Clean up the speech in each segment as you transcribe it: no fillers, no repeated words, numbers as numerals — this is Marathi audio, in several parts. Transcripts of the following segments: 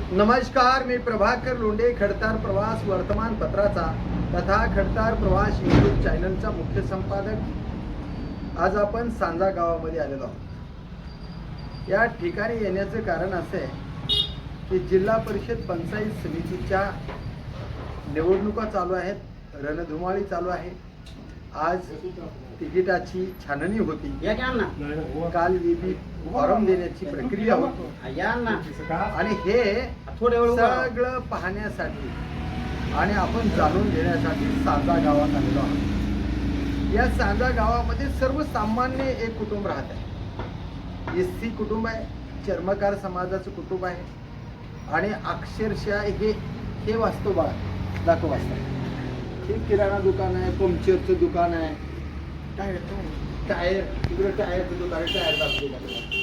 नमस्कार, मी प्रभाकर लोंढे, खडतार प्रवास वर्तमानपत्राचा तथा खडतार प्रवास यूट्यूब चॅनलचा मुख्य संपादक। आज आपण सांजा गावामध्ये आलेलो आहोत। या ठिकाणी येण्याचं कारण असं आहे की जिल्हा परिषद पंचायत समितीच्या निवडणुका चालू आहेत, रणधुमाळी चालू आहे। आज तिकिटाची छाननी होती, काल ईबी फॉर्म देण्याची प्रक्रिया होती आणि हे सगळं पाहण्यासाठी आणि आपण जाणून घेण्यासाठी सांजा गावात आलेलो आहोत। या सांजा गावामध्ये सर्वसामान्य एक कुटुंब राहत आहे, एससी कुटुंब आहे, चर्मकार समाजाचं कुटुंब आहे आणि अक्षरशः हे वास्तव बघा दाखव वास्तव। हे किराणा दुकान आहे, पंक्चरचं दुकान आहे, टायर तिकडे टायरचं दुकान आहे, टायर दाखवतो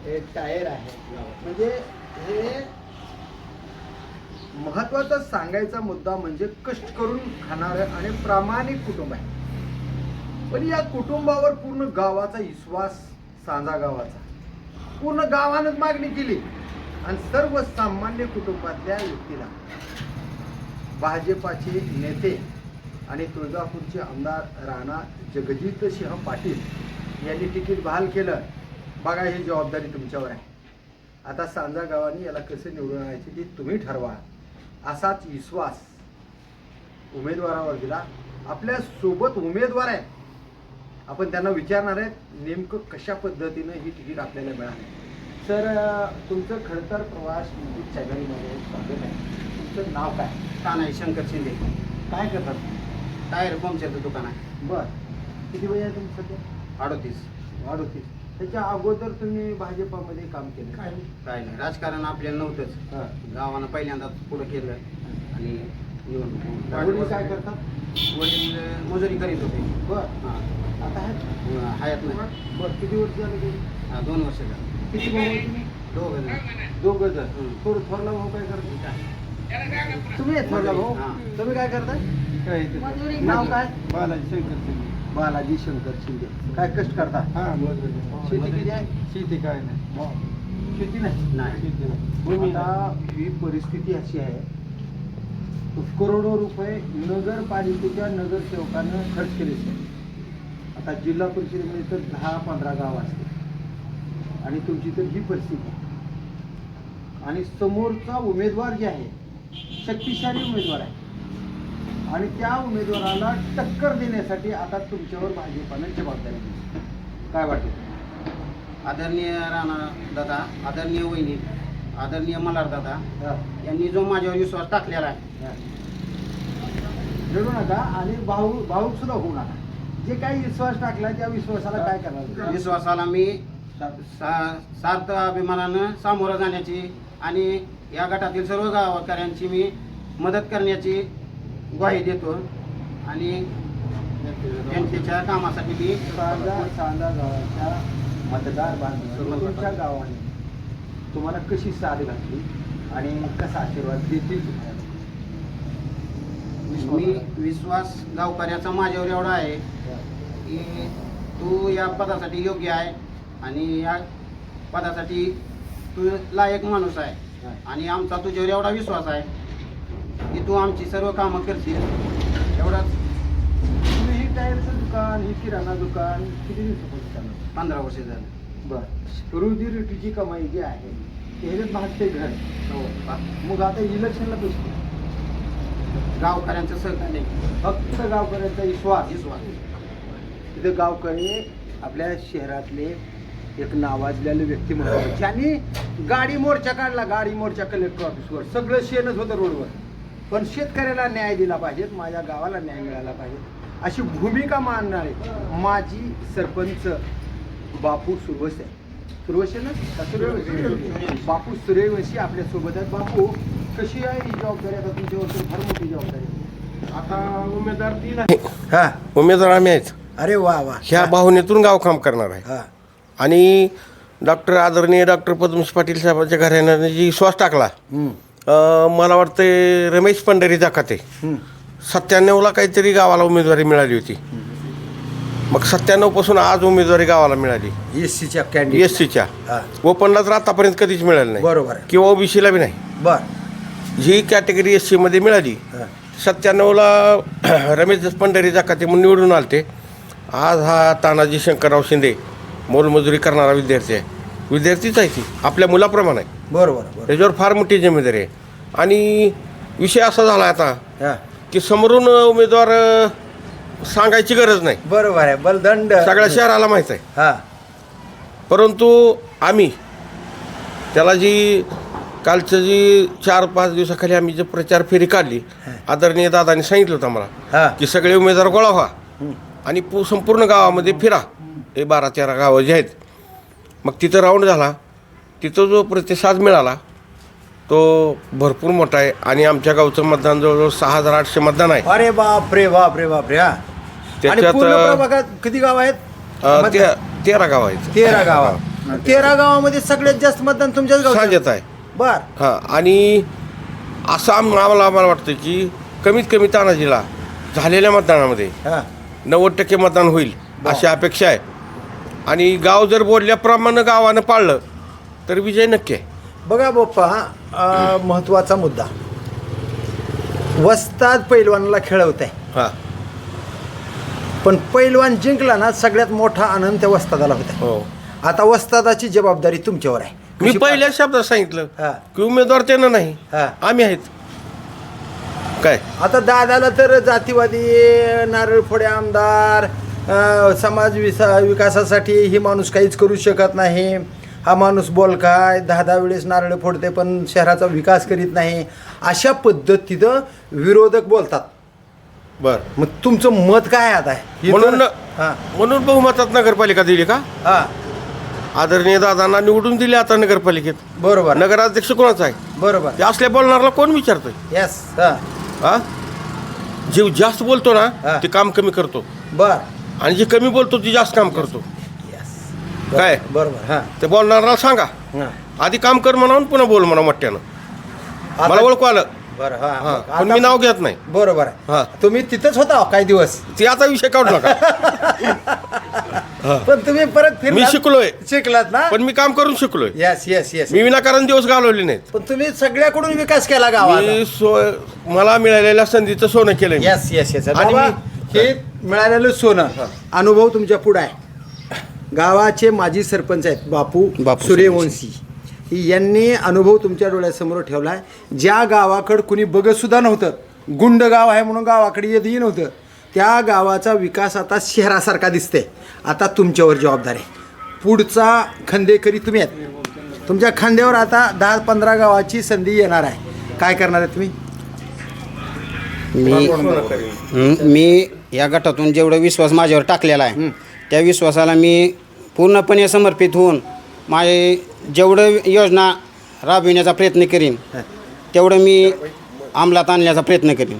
हे टायर आहे। म्हणजे हे महत्वाचा सांगायचा मुद्दा म्हणजे कष्ट करून खाणारं आणि प्रामाणिक कुटुंब आहे। पण या कुटुंबावर पूर्ण गावाचा विश्वास, सांजा गावाचा पूर्ण गावानंच मागणी केली आणि सर्वसामान्य कुटुंबातल्या व्यक्तीला भाजपाचे नेते आणि तुळजापूरचे आमदार राणा जगजितसिंह पाटील यांनी तिकीट बहाल केलं। बघा, ही जबाबदारी तुमच्यावर आहे। आता सांजा गावाने याला कसं निवडून आणायचे ते तुम्ही ठरवा, असाच विश्वास उमेदवारावर दिला। आपल्या सोबत उमेदवार आहे, आपण त्यांना विचारणार आहेत नेमकं कशा पद्धतीनं ही तिकीट आपल्याला मिळाली। सर, तुमचं खडतर प्रवास यूट्यूब चॅनलमध्ये स्वागत आहे। तुमचं नाव काय? तानाजी शंकर शिंदे। काय करतात? टायर पंक्चरचं दुकान आहे। बरं, किती वय आहे तुमचं सध्या? 38। त्याच्या अगोदर तुम्ही भाजपामध्ये काम केलं? काय नाही, राजकारण आपल्याला नव्हतंच। हां, गावानं पहिल्यांदा पुढं केलं आणि निवडणूक। वडील काय करतात? वडील मजुरी करीत होते। बरं, हां, आता आहेत? हयात नाही। बरं, किती वर्ष झाले ते? 2 वर्ष झालं। किती भाऊ आहे तुम्ही? दोघं जण। थोडं थोरला भाऊ काय करतो? तुम्ही आहेत थोरला भाऊ? हां। तुम्ही काय करताय? नाव काय? बालाजी शंकर शिंदे। बालाजी शंकर शिंदे। काय कष्ट करता? शेती किती आहे? शेती काय नाही, शेती नाही। नाही। आता ही परिस्थिती अशी आहे, करोडो रुपये नगरपालिकेच्या नगरसेवकानं खर्च केले आहेत। आता जिल्हा परिषदेमध्ये तर 10-15 गाव असते आणि तुमची तर ही परिस्थिती आहे आणि समोरचा उमेदवार जे आहे शक्तिशाली उमेदवार आहे आणि त्या उमेदवाराला टक्कर देण्यासाठी आता तुमच्यावर भाजपानं जबाबदारी दिली। काय वाटतं? आदरणीय राणा दादा, आदरणीय वहिनी, आदरणीय मल्हार दादा यांनी जो माझ्यावर विश्वास टाकलेला आहे, रडू नका आणि भाऊक सुद्धा होऊ नका। जे काही विश्वास टाकला त्या विश्वासाला काय करणार? विश्वासाला मी सार्थ अभिमानानं सामोरं जाण्याची आणि या गटातील सर्व गावकऱ्यांची मी मदत करण्याची ग्वाही देतो आणि जनतेच्या कामासाठी मी सांजा गावाच्या मतदार बांधवांच्या गावाने तुम्हाला कशी साथ घातली आणि कसा आशीर्वाद देतील तुम्हाला? मी विश्वास गावकऱ्याचा माझ्यावर एवढा आहे की तू या पदासाठी योग्य आहे आणि या पदासाठी तू लायक माणूस आहे आणि आमचा तुझ्यावर एवढा विश्वास आहे की तू आमची सर्व कामं करशील एवढाच। तुम्ही ही टायरचं दुकान, ही किराणा दुकान किती दिवसापासून चालू? 15 वर्ष झालं। बरं, रोजीरोटीची कमाई जी आहे ह्याच्यात भागते घर। हो, मग आता इलेक्शनला पैसे गावकऱ्यांचं सहकार्य, फक्त गावकऱ्यांचा विश्वास। विश्वास तिथे गावकरी आपल्या शहरातले एक नावाजलेले व्यक्तिमत्व ज्यांनी गाडी मोर्चा काढला, गाडी मोर्चा कलेक्टर ऑफिसवर, सगळं शेणच होतं रोडवर, पण शेतकऱ्याला न्याय दिला पाहिजे, माझ्या गावाला न्याय मिळाला पाहिजे अशी भूमिका मांडणारे माजी सरपंच बापू सुरवसे। सुरवसे ना का सूर्यवंशी? बापू सूर्यवंशी आपल्या सोबत आहेत। बापू, कशी आहे ही जबाबदारी? आता तुमच्यावर तर फार मोठी जबाबदारी आहे। आता उमेदवार 3 आहे। हा, उमेदवार आम्ही आहेच। अरे वा वा, ह्या भावनेतून गाव काम करणार आहे हा आणि आदरणीय डॉक्टर पद्मश्री पाटील साहेबांच्या घराण्याने जी विश्वास टाकला, मला वाटतं रमेश पंढरी जाकाते 97ला काहीतरी गावाला उमेदवारी मिळाली होती। मग 97 पासून आज उमेदवारी गावाला मिळाली एससीच्या कॅन्डिडेट एससीच्या. हा. ओपनला तर आतापर्यंत कधीच मिळालं नाही, बरोबर आहे. किंवा ओबीसीला बी नाही. बर जी कॅटेगरी एस सीमध्ये मिळाली, हा. 97ला रमेश पंढरी जाकाते म्हणून निवडून आलते. आज हा तानाजी शंकरराव शिंदे मोलमजुरी करणारा विद्यार्थी आहे. विद्यार्थीच आहे ती, आपल्या मुलाप्रमाणे आहे. बरोबर बरोबर त्याच्यावर फार मोठी जिम्मेदारी आहे. आणि विषय असा झाला आता हा. की समोरून उमेदवार सांगायची गरज नाही, बरोबर आहे. बलदंड सगळ्या शहराला माहीत आहे. हा परंतु आम्ही त्याला कालचं 4-5 दिवसाखाली आम्ही जी प्रचार फेरी काढली, आदरणीय दादांनी सांगितलं होतं हा. मला की सगळे उमेदवार गोळा व्हा आणि संपूर्ण गावामध्ये फिरा. हे 12-13 गावं जे आहेत, मग तिथं राऊंड झाला. तिथं जो प्रतिसाद मिळाला तो भरपूर मोठा आहे. आणि आमच्या गावचं मतदान जवळजवळ 6800 मतदान आहे. अरे बापरे बापरे बापरे. हा. आणि त्याच्यात पूर्ण प्रभागात किती गाव आहेत? 13 गाव आहेत. 13 गाव. 13 गावामध्ये सगळ्यात जास्त मतदान तुमच्याच गावात सांगत आहे. बर. हां. आणि असं आम्हाला वाटतं की कमीत कमी तानाजीला झालेल्या मतदानामध्ये हा 90% मतदान होईल अशी अपेक्षा आहे. आणि गाव जर बोलल्याप्रमाणे गावानं पाळलं तर विजय नक्की आहे. बघा बाप्पा, महत्वाचा मुद्दा, वस्ताद पैलवानाला खेळवत आहे, हां. पण पैलवान जिंकला ना सगळ्यात मोठा आनंद त्या वस्तादाला होता. हो. आता वस्तादाची जबाबदारी तुमच्यावर आहे. मी कशी पहिल्या शब्दात सांगितलं हा. की उमेदवार त्यानं नाही, हा. आम्ही आहेत. काय आता दादाला तर जातीवादी, नारळ फोडे आमदार, समाज विकासासाठी ही माणूस काहीच करू शकत नाही, हा माणूस बोलकाय, 10 वेळेस नारळ फोडते पण शहराचा विकास करीत नाही, अशा पद्धतीनं विरोधक बोलतात. बर. मग तुमचं मत काय आता आहे? म्हणून बहुमतात नगरपालिका दिली का? हा आदरणीय दादांना निवडून दिले आता नगरपालिकेत. बरोबर नगराध्यक्ष कोणाचा आहे? बरोबर. ते असल्या बोलणारला कोण विचारतोय? येस. हा हा. जे जास्त बोलतो हा. ना ते काम कमी करतो, बर. आणि जे कमी बोलतो ते जास्त काम करतो. येस. काय? बरोबर. हा ते बोलणाराला सांगा हा. आधी काम कर म्हणावून पुन्हा बोल म्हणा मोठ्यानं. मला ओळखू आलं. बरं. हा हा. पण मी नाव घेत नाही. बरोबर हा. आहे. तुम्ही तिथंच होता काही दिवस, ते आता विषय काढू नका. पण तुम्ही परत मी शिकलोय, शिकलात ना. पण मी काम करून शिकलोय. Yes yes yes. मी विनाकारण दिवस घालवले नाहीत. पण तुम्ही सगळ्याकडून विकास केला गावात. मला मिळालेल्या संधीचं सोनं केलं मी. Yes yes yes. आणि बाबा, मी- हे मिळालेलं सोनं, अनुभव तुमच्या पुढे आहे. गावाचे माजी सरपंच आहेत बापू सूर्यवंशी, यांनी अनुभव तुमच्या डोळ्यासमोर ठेवलाय. ज्या गावाकडं कुणी बघत सुद्धा नव्हतं, गुंड गाव आहे म्हणून गावाकडे येतही नव्हतं, त्या गावाचा विकास आता शहरासारखा दिसते. आता तुमच्यावर जबाबदारी आहे. पुढचा खंदेकरी तुम्ही आहेत. तुमच्या खांद्यावर आता 10-15 गावाची संधी येणार आहे. काय करणार आहे तुम्ही? मी या गटातून जेवढा विश्वास माझ्यावर टाकलेला आहे त्या विश्वासाला मी पूर्णपणे समर्पित होऊन माझे जेवढं योजना राबविण्याचा प्रयत्न करीन तेवढं मी अंमलात आणण्याचा प्रयत्न करीन.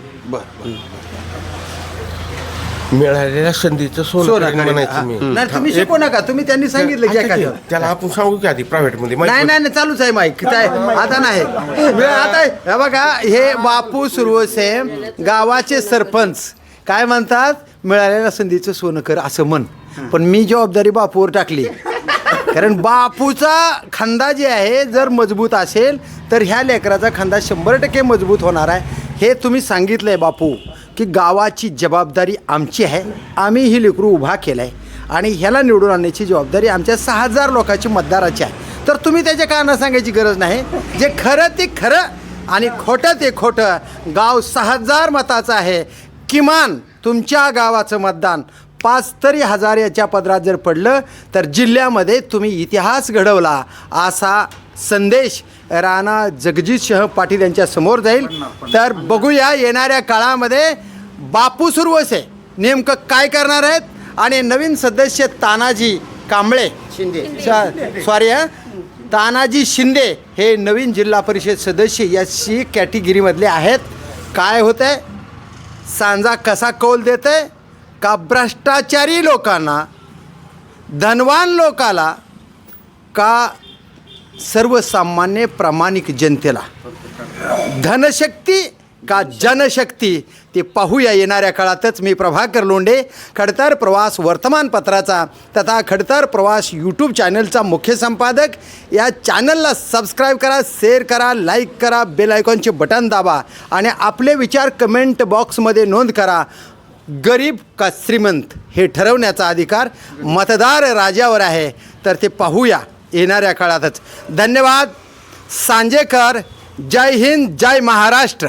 मिळालेल्या संधीचं सोनं करीन म्हणायचं मी. नाही तुम्ही शिकू नका, तुम्ही त्यांनी सांगितलं की एका ठेवा. त्याला आपण सांगू की आधी प्रायव्हेट मध्ये नाही नाही नाही, चालूच आहे माईक. काय आता नाही आता हे बघा, हे बापू सुरवसे गावाचे सरपंच काय म्हणतात, मिळालेल्या संधीचं सोनं कर असं म्हण. पण मी जबाबदारी बापूवर टाकली, कारण बापूचा खांदा जे आहे जर मजबूत असेल तर ह्या लेकराचा खांदा 100% मजबूत होणार आहे. हे तुम्ही सांगितलंय बापू की गावाची जबाबदारी आमची आहे, आम्ही ही लेकरू उभा केला आहे आणि ह्याला निवडून आणण्याची जबाबदारी आमच्या 6000 लोकांची मतदाराची आहे. तर तुम्ही त्याच्या कानाला सांगायची गरज नाही. जे खरं ते खरं आणि खोटं ते खोटं. गाव 6000 मताचं आहे. किमान तुमच्या गावाचं मतदान 5 तरी हजार याच्या पदरात जर पडलं तर जिल्ह्यामध्ये तुम्ही इतिहास घडवला असा संदेश राणा जगजितसिंह पाटील यांच्या समोर जाईल. तर बघूया येणाऱ्या काळामध्ये बापू सुरवसे नेमकं काय करणार आहेत आणि नवीन सदस्य तानाजी कांबळे शिंदे, सॉरी तानाजी शिंदे हे नवीन जिल्हा परिषद सदस्य याची कॅटेगरीमधले आहेत. काय होतं आहे, सांजा कसा कौल देते का भ्रष्टाचारी लोकांना, धनवान लोकाला का सर्वसामान्य प्रामाणिक जनतेला. धनशक्ती का जनशक्ती ते पाहूया येणाऱ्या काळातच. मी प्रभाकर लोंढे, खडतर प्रवास वर्तमानपत्राचा तथा खडतर प्रवास यूट्यूब चॅनलचा मुख्य संपादक. या चॅनलला सबस्क्राईब करा, शेअर करा, लाईक करा, बेल आयकॉनचे बटन दाबा आणि आपले विचार कमेंट बॉक्समध्ये नोंद करा. गरीब का श्रीमंत हे ठरवण्याचा अधिकार मतदार राजावर आहे. तर ते पाहूया येणाऱ्या काळातच. धन्यवाद. सांजेकर. जय हिंद, जय महाराष्ट्र.